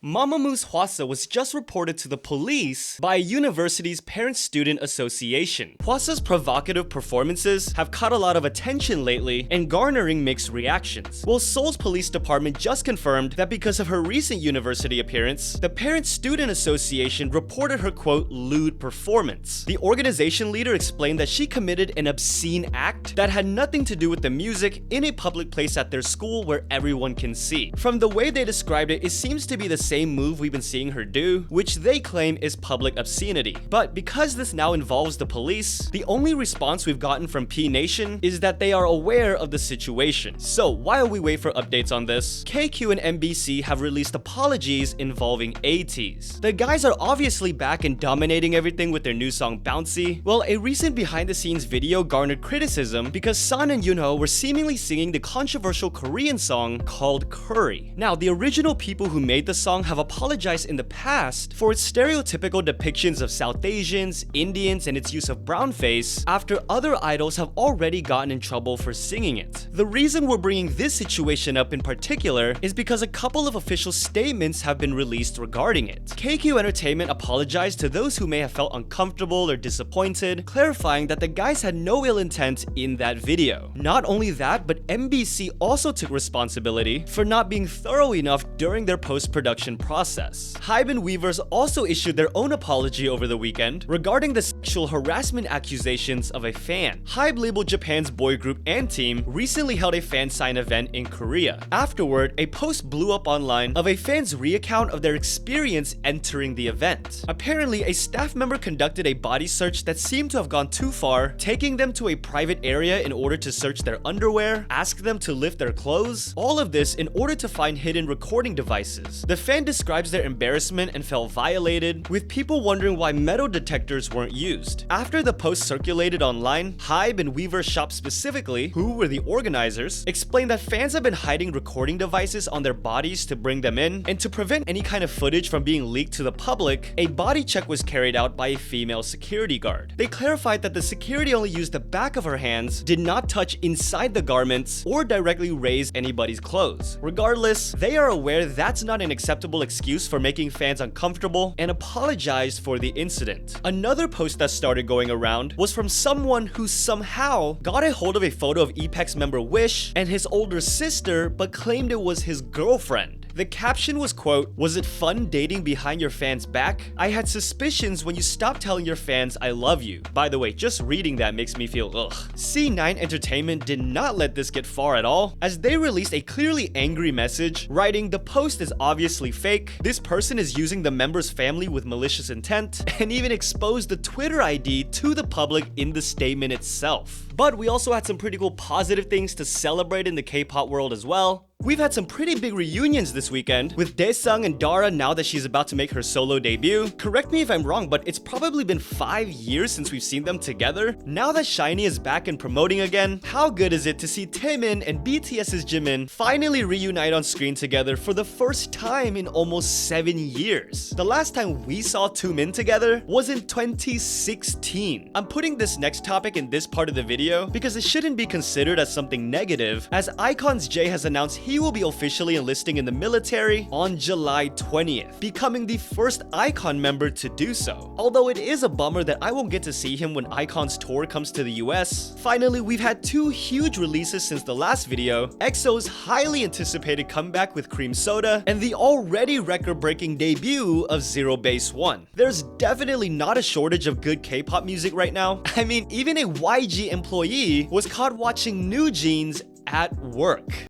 Mamamoo's Hwasa was just reported to the police by a university's parent-student association. Hwasa's provocative performances have caught a lot of attention lately and garnering mixed reactions. Well, Seoul's police department just confirmed that because of her recent university appearance, the parent-student association reported her, quote, lewd performance. The organization leader explained that she committed an obscene act that had nothing to do with the music in a public place at their school where everyone can see. From the way they described it, it seems to be the same move we've been seeing her do, which they claim is public obscenity. But because this now involves the police, the only response we've gotten from P Nation is that they are aware of the situation. So while we wait for updates on this, KQ and MBC have released apologies involving ATEEZ. The guys are obviously back and dominating everything with their new song Bouncy. Well, a recent behind-the-scenes video garnered criticism because San and Yunho were seemingly singing the controversial Korean song called Curry. Now, the original people who made the song have apologized in the past for its stereotypical depictions of South Asians, Indians, and its use of brownface after other idols have already gotten in trouble for singing it. The reason we're bringing this situation up in particular is because a couple of official statements have been released regarding it. KQ Entertainment apologized to those who may have felt uncomfortable or disappointed, clarifying that the guys had no ill intent in that video. Not only that, but MBC also took responsibility for not being thorough enough during their post-production process. HYBE and WEVERSE also issued their own apology over the weekend regarding the sexual harassment accusations of a fan. HYBE labeled Japan's boy group and team recently held a fan sign event in Korea. Afterward, a post blew up online of a fan's re-account of their experience entering the event. Apparently, a staff member conducted a body search that seemed to have gone too far, taking them to a private area in order to search their underwear, ask them to lift their clothes, all of this in order to find hidden recording devices. The fan describes their embarrassment and felt violated, with people wondering why metal detectors weren't used. After the post circulated online, HYBE and WEVERSE Shop specifically, who were the organizers, explained that fans have been hiding recording devices on their bodies to bring them in, and to prevent any kind of footage from being leaked to the public, a body check was carried out by a female security guard. They clarified that the security only used the back of her hands, did not touch inside the garments, or directly raise anybody's clothes. Regardless, they are aware that's not an acceptable excuse for making fans uncomfortable and apologized for the incident. Another post that started going around was from someone who somehow got a hold of a photo of EPEX member Wish and his older sister, but claimed it was his girlfriend. The caption was, quote, "Was it fun dating behind your fans' back? I had suspicions when you stopped telling your fans I love you." By the way, just reading that makes me feel ugh. C9 Entertainment did not let this get far at all, as they released a clearly angry message, writing, "The post is obviously fake. This person is using the member's family with malicious intent," and even exposed the Twitter ID to the public in the statement itself. But we also had some pretty cool positive things to celebrate in the K-pop world as well. We've had some pretty big reunions this weekend, with DAESUNG and DARA now that she's about to make her solo debut. Correct me if I'm wrong, but it's probably been 5 years since we've seen them together. Now that SHINEE is back and promoting again, how good is it to see TAEMIN and BTS's JIMIN finally reunite on screen together for the first time in almost 7 years? The last time we saw two men together was in 2016. I'm putting this next topic in this part of the video because it shouldn't be considered as something negative, as IKON's Jay has announced he will be officially enlisting in the military on July 20th, becoming the first IKON member to do so. Although it is a bummer that I won't get to see him when IKON's tour comes to the US. Finally, we've had two huge releases since the last video: EXO's highly anticipated comeback with Cream Soda, and the already record-breaking debut of ZEROBASEONE. There's definitely not a shortage of good K-pop music right now. I mean, even a YG employee was caught watching NEWJEANS at work.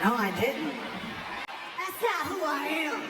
No, I didn't. That's not who I am.